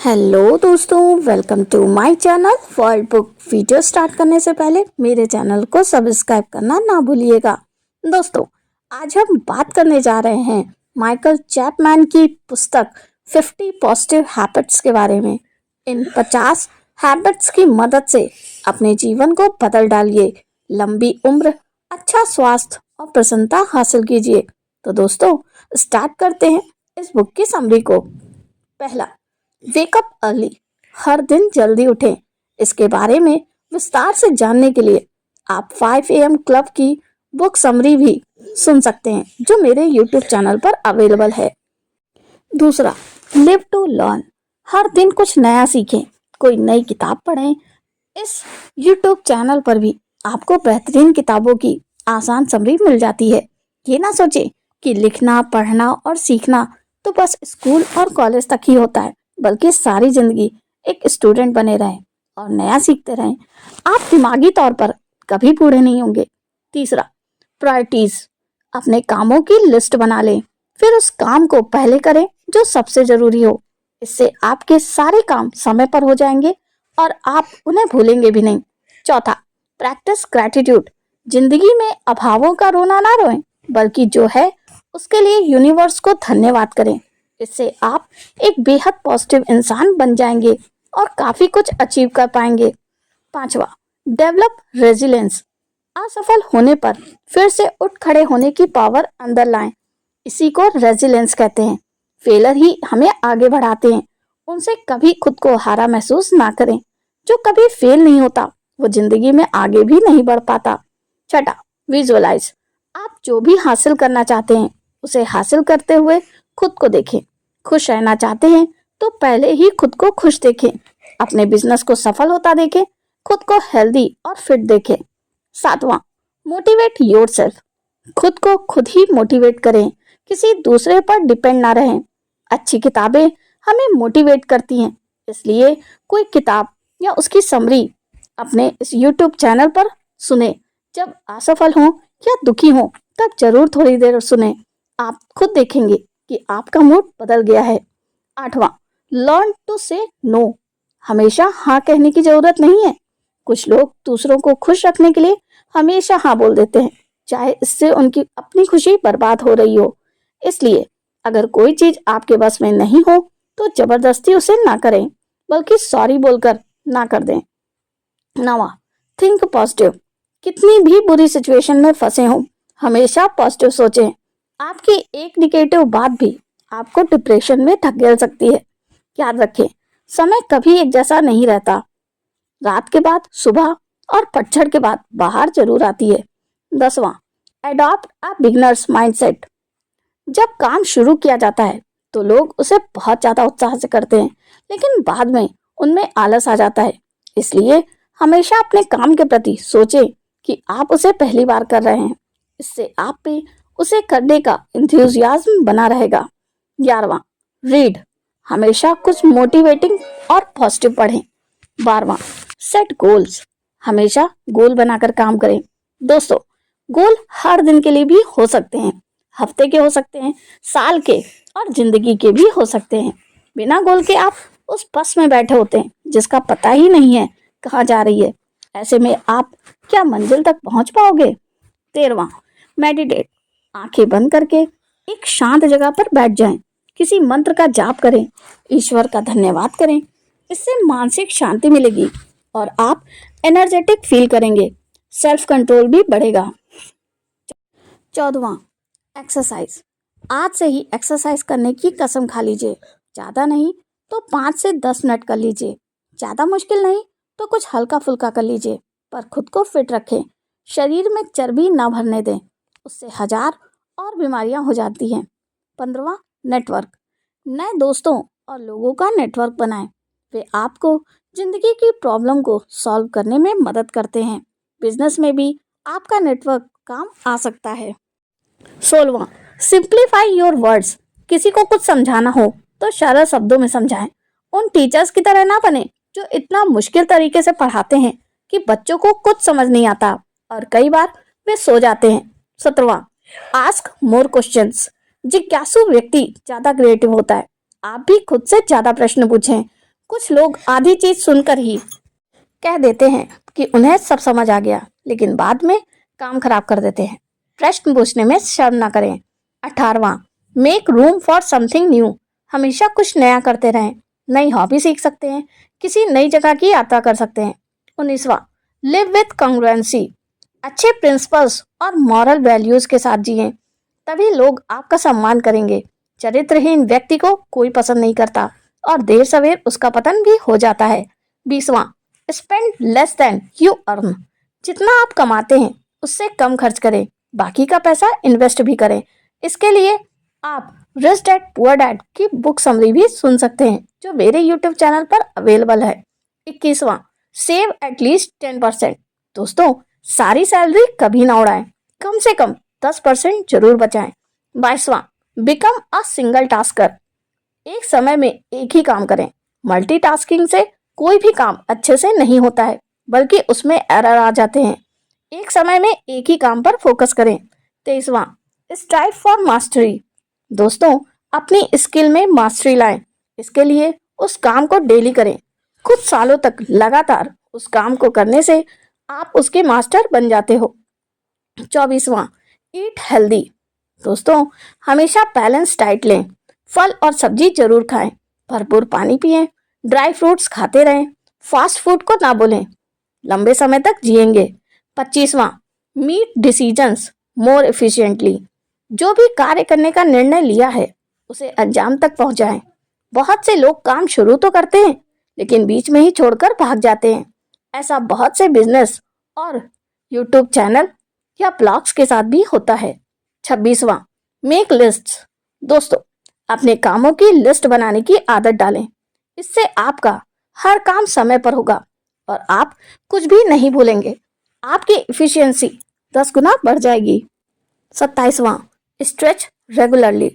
Hello दोस्तों, welcome to my channel World Book. Video start करने से पहले मेरे चैनल को सब्सक्राइब करना ना भूलिएगा। दोस्तों, आज हम बात करने जा रहे हैं माइकल चैपमैन की पुस्तक 50 पॉजिटिव हैबिट्स के बारे में। इन 50 हैबिट्स की मदद से अपने जीवन को बदल डालिए, लंबी उम्र, अच्छा स्वास्थ्य और प्रसन्नता हासिल कीजिए। तो दोस्तों, स्टार्ट करते हैं इस बुक की समरी को। पहला, वेकअप अर्ली, हर दिन जल्दी उठें। इसके बारे में विस्तार से जानने के लिए आप 5 AM क्लब की बुक समरी भी सुन सकते हैं, जो मेरे YouTube चैनल पर अवेलेबल है। दूसरा, लिव टू लर्न, हर दिन कुछ नया सीखें, कोई नई किताब पढ़ें। इस YouTube चैनल पर भी आपको बेहतरीन किताबों की आसान समरी मिल जाती है। ये ना सोचें कि लिखना, पढ़ना और सीखना तो बस स्कूल और कॉलेज तक ही होता है, बल्कि सारी जिंदगी एक स्टूडेंट बने रहें और नया सीखते रहें। आप दिमागी तौर पर कभी बूढ़े नहीं होंगे। तीसरा, प्रायोरिटीज, अपने कामों की लिस्ट बना लें, फिर उस काम को पहले करें जो सबसे जरूरी हो। इससे आपके सारे काम समय पर हो जाएंगे और आप उन्हें भूलेंगे भी नहीं। चौथा, प्रैक्टिस ग्रैटिट्यूड, जिंदगी में अभावों का रोना ना रोएं, बल्कि जो है उसके लिए यूनिवर्स को धन्यवाद करें। इससे आप एक बेहद पॉजिटिव इंसान बन जाएंगे और काफी कुछ अचीव कर पाएंगे। पांचवा, डेवलप रेजिलेंस, असफल होने पर फिर से उठ खड़े होने की पावर अंदर लाएं। इसी को रेजिलेंस कहते हैं। फेलर ही हमें आगे बढ़ाते हैं। उनसे कभी खुद को हारा महसूस ना करें। जो कभी फेल नहीं होता वो जिंदगी में आगे भी नहीं बढ़ पाता। छठा, विजुअलाइज, आप जो भी हासिल करना चाहते हैं उसे हासिल करते हुए खुद को देखें। खुश रहना चाहते हैं तो पहले ही खुद को खुश देखें। अपने बिजनेस को सफल होता देखें, खुद को हेल्दी और फिट देखें। सातवां, मोटिवेट योरसेल्फ, खुद को खुद ही मोटिवेट करें, किसी दूसरे पर डिपेंड ना रहें। अच्छी किताबें हमें मोटिवेट करती हैं, इसलिए कोई किताब या उसकी समरी अपने इस YouTube चैनल पर सुने। जब असफल हों या दुखी हों तब जरूर थोड़ी देर सुने। आप खुद देखेंगे कि आपका मूड बदल गया है। आठवां, लर्न टू से नो, हमेशा हाँ कहने की जरूरत नहीं है। कुछ लोग दूसरों को खुश रखने के लिए हमेशा हाँ बोल देते हैं, चाहे इससे उनकी अपनी खुशी बर्बाद हो रही हो। इसलिए अगर कोई चीज आपके बस में नहीं हो तो जबरदस्ती उसे ना करें, बल्कि सॉरी बोलकर ना कर दें। नवा, थिंक पॉजिटिव, कितनी भी बुरी सिचुएशन में फंसे हों हमेशा पॉजिटिव सोचें। आपकी एक निगेटिव बात भी आपको डिप्रेशन में धकेल सकती है। याद रखें, समय कभी एक जैसा नहीं रहता। रात के बाद सुबह और पतझड़ के बाद बाहर जरूर आती है। 10वां, अडॉप्ट अ बिगनर्स माइंडसेट, जब काम शुरू किया जाता है तो लोग उसे बहुत ज्यादा उत्साह से करते हैं, लेकिन बाद में उनमें आलस आ जाता है। इसलिए हमेशा अपने काम के प्रति सोचें कि आप उसे पहली बार कर रहे हैं। इससे आप पे उसे करने का इंथुजियाज्म बना रहेगा। 11वां, रीड, हमेशा कुछ मोटिवेटिंग और पॉजिटिव पढ़ें। 12वां, सेट गोल्स, हमेशा गोल बनाकर काम करें। दोस्तों, गोल हर दिन के लिए भी हो सकते हैं, हफ्ते के हो सकते हैं, साल के और जिंदगी के भी हो सकते हैं। बिना गोल के आप उस बस में बैठे होते हैं जिसका पता ही नहीं है कहाँ जा रही है। ऐसे में आप क्या मंजिल तक पहुंच पाओगे? 13वां, मेडिटेट, आंखें बंद करके एक शांत जगह पर बैठ जाएं, किसी मंत्र का जाप करें, ईश्वर का धन्यवाद करें। इससे मानसिक शांति मिलेगी और आप एनर्जेटिक फील करेंगे, सेल्फ कंट्रोल भी बढ़ेगा। 14वां, एक्सरसाइज, आज से ही एक्सरसाइज करने की कसम खा लीजिए। ज़्यादा नहीं तो 5 से 10 मिनट कर लीजिए। ज़्यादा मुश्किल नहीं तो कुछ हल्का फुल्का कर लीजिए, पर खुद को फिट रखें। शरीर में चर्बी ना भरने दें, उससे हजार और बीमारियां हो जाती हैं। 15वां, नेटवर्क, नए दोस्तों और लोगों का नेटवर्क बनाएं। वे आपको जिंदगी की प्रॉब्लम को सॉल्व करने में मदद करते हैं। बिजनेस में भी आपका नेटवर्क काम आ सकता है। 16वां, सिंप्लीफाई योर वर्ड्स, किसी को कुछ समझाना हो तो सरल शब्दों में समझाएं। उन टीचर्स की तरह ना बने जो इतना मुश्किल तरीके से पढ़ाते हैं कि बच्चों को कुछ समझ नहीं आता और कई बार वे सो जाते हैं। 17वां, आस्क मोर क्वेश्चंस, जिज्ञासु व्यक्ति ज्यादा क्रिएटिव होता है। आप भी खुद से ज्यादा प्रश्न पूछें, कुछ लोग आधी चीज सुनकर ही कह देते हैं कि उन्हें सब समझ आ गया, लेकिन बाद में काम खराब कर देते हैं। प्रश्न पूछने में शर्म ना करें। 18वां, make room for something new. हमेशा कुछ नया करते रहें। नई हॉबी सीख सकते हैं, किसी नई जगह की यात्रा कर सकते हैं। 19वां, लिव विथ कॉन्ग्रुएंसी। अच्छे प्रिंसिपल्स और मॉरल वैल्यूज के साथ जिएं, तभी लोग आपका सम्मान करेंगे। चरित्रहीन व्यक्ति को कोई पसंद नहीं करता और देर सवेर उसका पतन भी हो जाता है। 20वां, spend less than you earn. जितना आप कमाते हैं उससे कम खर्च करें, बाकी का पैसा इन्वेस्ट भी करें। इसके लिए आप रिच डैड पुअर डैड की बुक समरी भी सुन सकते हैं, जो मेरे यूट्यूब चैनल पर अवेलेबल है। 21वां, सेव एटलीस्ट 10%। दोस्तों, सारी सैलरी कभी ना उड़ाएं, कम से कम 10% जरूर बचाएं। 22वां, बिकम अ सिंगल टास्कर। एक समय में एक ही काम करें। मल्टीटास्किंग से कोई भी काम अच्छे से नहीं होता है, बल्कि उसमें एरर आ जाते हैं। एक समय में एक ही काम पर फोकस करें। 23वां, स्ट्राइव फॉर मास्टरी। दोस्तों, अपनी स्किल में मास्टरी लाएं। इसके लिए उस काम को डेली करें। कुछ सालों तक लगातार उस काम को करने से आप उसके मास्टर बन जाते हो। 24वां, ईट हेल्दी। दोस्तों, हमेशा बैलेंस डाइट लें। फल और सब्जी जरूर खाएं, भरपूर पानी पिएं, ड्राई फ्रूट्स खाते रहें, फास्ट फूड को ना भूलें, लंबे समय तक जिएंगे। 25वां, मीट डिसीजंस मोर एफिशिएंटली। जो भी कार्य करने का निर्णय लिया है उसे अंजाम तक पहुंचाएं। बहुत से लोग काम शुरू तो करते हैं, लेकिन बीच में ही छोड़कर भाग जाते हैं। ऐसा बहुत से बिजनेस और यूट्यूब चैनल या ब्लॉग्स के साथ भी होता है। 26वां, मेक लिस्ट्स। दोस्तों, अपने कामों की लिस्ट बनाने की आदत डालें। इससे आपका हर काम समय पर होगा और आप कुछ भी नहीं भूलेंगे। आपकी इफिशियंसी 10 गुना बढ़ जाएगी। 27वां, स्ट्रेच रेगुलरली।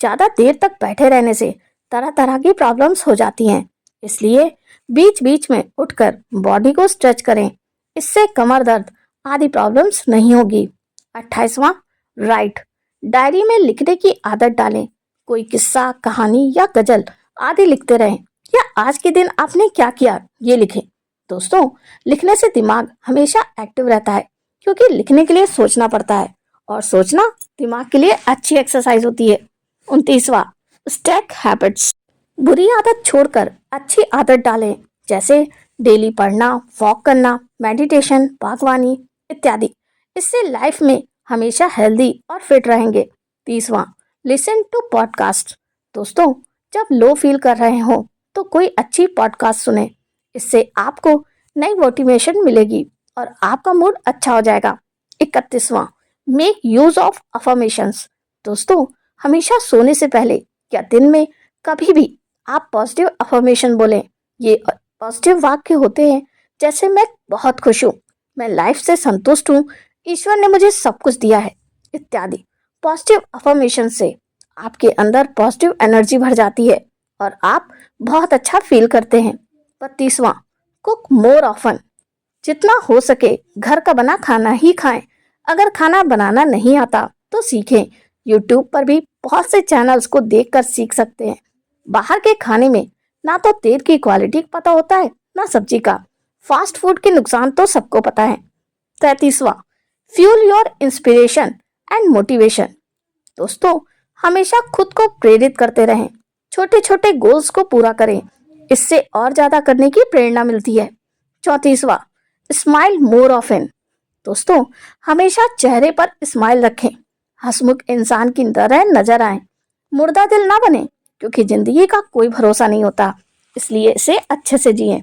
ज़्यादा देर तक बैठे रहने से तरह तरह की प्रॉब्लम्स हो जाती हैं, इसलिए बीच बीच में उठकर बॉडी को स्ट्रेच करें। इससे कमर दर्द आदि प्रॉब्लम्स नहीं होगी। 28वां, राइट। डायरी में लिखने की आदत डालें। कोई किस्सा, कहानी या गजल आदि लिखते रहें, या आज के दिन आपने क्या किया ये लिखें। दोस्तों, लिखने से दिमाग हमेशा एक्टिव रहता है, क्योंकि लिखने के लिए सोचना पड़ता है और सोचना दिमाग के लिए अच्छी एक्सरसाइज होती है। 29वां, स्टैक हैबिट्स। बुरी आदत छोड़कर अच्छी आदत डालें, जैसे डेली पढ़ना, वॉक करना, मेडिटेशन, बागवानी इत्यादि। इससे लाइफ में हमेशा हेल्दी और फिट रहेंगे। 30वां, लिसन टू पॉडकास्ट। दोस्तों, जब लो फील कर रहे हो तो कोई अच्छी पॉडकास्ट सुने। इससे आपको नई मोटिवेशन मिलेगी और आपका मूड अच्छा हो जाएगा। 31वां, मेक यूज ऑफ अफर्मेशंस। दोस्तों, हमेशा सोने से पहले या दिन में कभी भी आप पॉजिटिव अफर्मेशन बोलें। ये पॉजिटिव वाक्य होते हैं जैसे मैं बहुत खुश हूँ, मैं लाइफ से संतुष्ट हूँ, ईश्वर ने मुझे सब कुछ दिया है इत्यादि। पॉजिटिव अफर्मेशन से आपके अंदर पॉजिटिव एनर्जी भर जाती है और आप बहुत अच्छा फील करते हैं। 32वां, कुक मोर ऑफन। जितना हो सके घर का बना खाना ही खाएं। अगर खाना बनाना नहीं आता तो सीखें। यूट्यूब पर भी बहुत से चैनल्स को देखकर सीख सकते हैं। बाहर के खाने में ना तो तेल की क्वालिटी पता होता है, ना सब्जी का। फास्ट फूड के नुकसान तो सबको पता है। 33वां, fuel your inspiration and motivation. दोस्तों, हमेशा खुद को प्रेरित करते रहें। छोटे छोटे गोल्स को पूरा करें, इससे और ज्यादा करने की प्रेरणा मिलती है। 34वां, स्माइल मोर ऑफन। दोस्तों, हमेशा चेहरे पर स्माइल रखें, हंसमुख इंसान की तरह नजर आए। मुर्दा दिल ना बने, क्योंकि जिंदगी का कोई भरोसा नहीं होता, इसलिए इसे अच्छे से जिएं।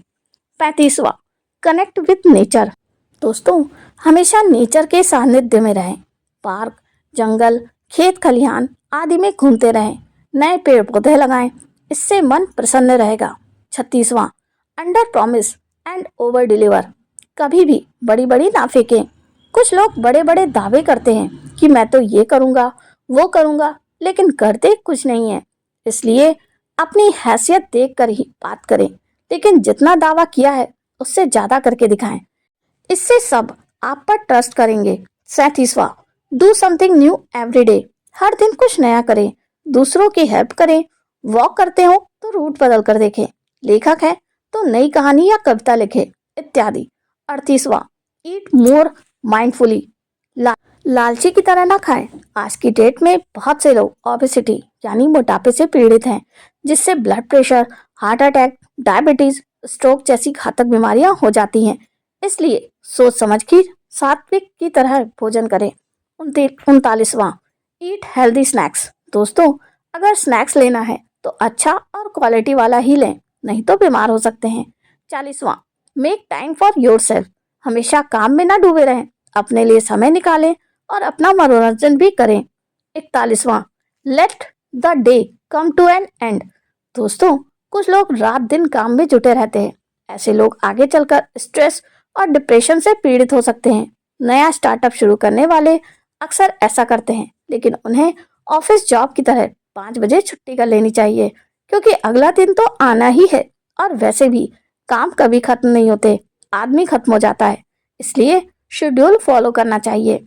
35वां, कनेक्ट विद नेचर। दोस्तों, हमेशा नेचर के सानिध्य में रहें। पार्क, जंगल, खेत खलिहान आदि में घूमते रहें। नए पेड़ पौधे लगाएं, इससे मन प्रसन्न रहेगा। 36वां, under promise and over deliver. कभी भी बड़ी बड़ी ना फेंकें। कुछ लोग बड़े बड़े दावे करते हैं कि मैं तो ये करूँगा, वो करूँगा, लेकिन करते कुछ नहीं है। इसलिए अपनी हैसियत देखकर ही बात करें, लेकिन जितना दावा किया है उससे ज़्यादा करके दिखाएं। इससे सब आप पर ट्रस्ट करेंगे। 37वां, do something new every day. हर दिन कुछ नया करें, दूसरों की हेल्प करें। वॉक करते हो तो रूट बदल कर देखें, लेखक है तो नई कहानी या कविता लिखे इत्यादि। 38वां, ईट मोर माइंडफुली, लालची की तरह ना खाएं। आज की डेट में बहुत से लोग ओबेसिटी यानी मोटापे से पीड़ित हैं, जिससे blood pressure, heart attack, diabetes, stroke जैसी घातक बीमारियां हो जाती हैं। इसलिए सोच समझ कर सात्विक की तरह भोजन करें। 39वां, ईट हेल्दी स्नैक्स। दोस्तों, अगर स्नैक्स लेना है तो अच्छा और क्वालिटी वाला ही लें, नहीं तो बीमार हो सकते हैं। 40वां, मेक टाइम फॉर योरसेल्फ। हमेशा काम में ना डूबे रहें, अपने लिए समय निकालें और अपना मनोरंजन भी करें। 41वां, let the day come to an end. दोस्तों, कुछ लोग रात दिन काम में जुटे रहते हैं। ऐसे लोग आगे चलकर स्ट्रेस और डिप्रेशन से पीड़ित हो सकते हैं। नया स्टार्टअप शुरू करने वाले अक्सर ऐसा करते हैं, लेकिन उन्हें ऑफिस जॉब की तरह 5 बजे छुट्टी कर लेनी चाहिए, क्योंकि अगला दिन तो आना ही है और वैसे भी काम कभी खत्म नहीं होते, आदमी खत्म हो जाता है। इसलिए शेड्यूल फॉलो करना चाहिए।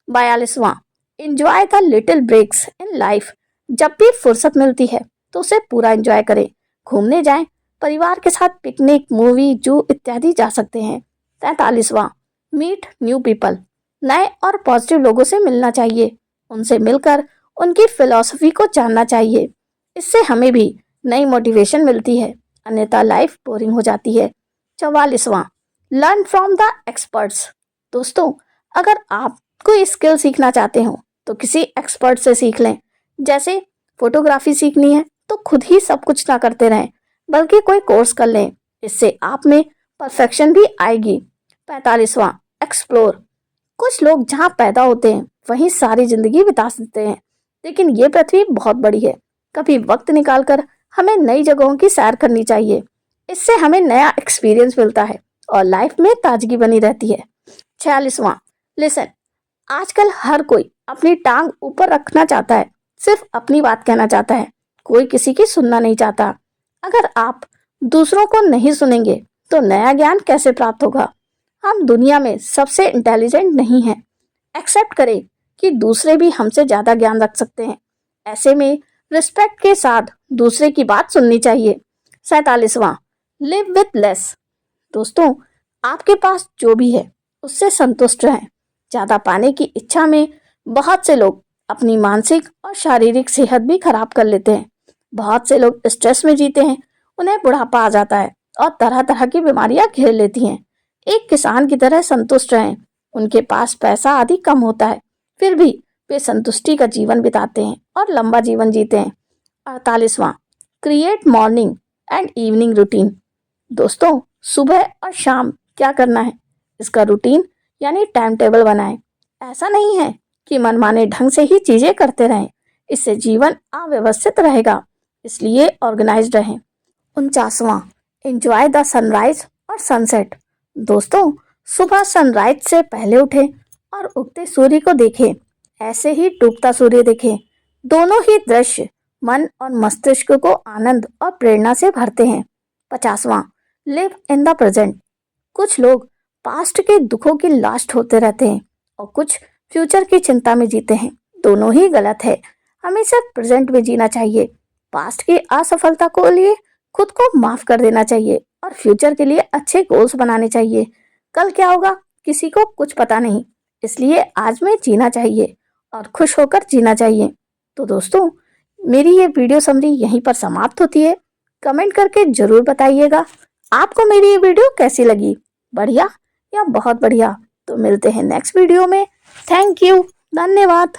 42वां, enjoy the little breaks in life. जब भी फुर्सत मिलती है तो उसे पूरा एंजॉय करें। घूमने जाएं, परिवार के साथ पिकनिक, मूवी, जू इत्यादि जा सकते हैं। 43वां, मीट न्यू पीपल। नए और पॉजिटिव लोगों से मिलना चाहिए, उनसे मिलकर उनकी फिलॉसफी को जानना चाहिए। इससे हमें भी नई मोटिवेशन मिलती है, अन्यथा लाइफ बोरिंग हो जाती है। 44वां, लर्न फ्रॉम द एक्सपर्ट्स। दोस्तों, अगर आप कोई स्किल सीखना चाहते हो तो किसी एक्सपर्ट से सीख लें। जैसे फोटोग्राफी सीखनी है तो खुद ही सब कुछ ना करते रहें, बल्कि कोई कोर्स कर लें। इससे आप में परफेक्शन भी आएगी। 45वां, एक्सप्लोर। कुछ लोग जहाँ पैदा होते हैं वहीं सारी जिंदगी बिता देते हैं, लेकिन ये पृथ्वी बहुत बड़ी है। कभी वक्त निकालकर हमें नई जगहों की सैर करनी चाहिए। इससे हमें नया एक्सपीरियंस मिलता है और लाइफ में ताजगी बनी रहती है। 46वां, लिसन। आजकल हर कोई अपनी टांग ऊपर रखना चाहता है, सिर्फ अपनी बात कहना चाहता है, कोई किसी की सुनना नहीं चाहता। अगर आप दूसरों को नहीं सुनेंगे तो नया ज्ञान कैसे प्राप्त होगा। हम दुनिया में सबसे इंटेलिजेंट नहीं हैं। एक्सेप्ट करें कि दूसरे भी हमसे ज्यादा ज्ञान रख सकते हैं। ऐसे में रिस्पेक्ट के साथ दूसरे की बात सुननी चाहिए। 47वां, लिव विथ लेस। दोस्तों, आपके पास जो भी है उससे संतुष्ट रहें। ज्यादा पाने की इच्छा में बहुत से लोग अपनी मानसिक और शारीरिक सेहत भी खराब कर लेते हैं। बहुत से लोग स्ट्रेस में जीते हैं, उन्हें बुढ़ापा आ जाता है और तरह तरह की बीमारियां घेर लेती हैं। एक किसान की तरह संतुष्ट रहें। उनके पास पैसा आदि कम होता है, फिर भी वे संतुष्टि का जीवन बिताते हैं और लंबा जीवन जीते हैं। 48वां, create morning and evening routine. दोस्तों, सुबह और शाम क्या करना है, इसका रूटीन यानी टाइम टेबल बनाएं। ऐसा नहीं है कि मनमाने ढंग से ही चीजें करते रहें, इससे जीवन अव्यवस्थित रहेगा। इसलिए ऑर्गेनाइज्ड रहें। 49वां, एंजॉय द सनराइज और सनसेट। दोस्तों, सुबह सनराइज से पहले उठें और उगते सूर्य को देखें, ऐसे ही डूबता सूर्य देखें। दोनों ही दृश्य मन और मस्तिष्क को आनंद और प्रेरणा से भरते हैं। 50वां, लिव इन द प्रेजेंट। कुछ लोग पास्ट के दुखों की लास्ट होते रहते हैं और कुछ फ्यूचर की चिंता में जीते हैं। दोनों ही गलत है। हमें सिर्फ प्रेजेंट में जीना चाहिए। पास्ट की असफलता को लिए खुद को माफ कर देना चाहिए और फ्यूचर के लिए अच्छे गोल्स बनाने चाहिए। कल क्या होगा किसी को कुछ पता नहीं, इसलिए आज में जीना चाहिए और खुश होकर जीना चाहिए। तो दोस्तों, मेरी ये वीडियो समरी यहीं पर समाप्त होती है। कमेंट करके जरूर बताइएगा आपको मेरी ये वीडियो कैसी लगी, बढ़िया या बहुत बढ़िया। तो मिलते हैं नेक्स्ट वीडियो में। थैंक यू, धन्यवाद।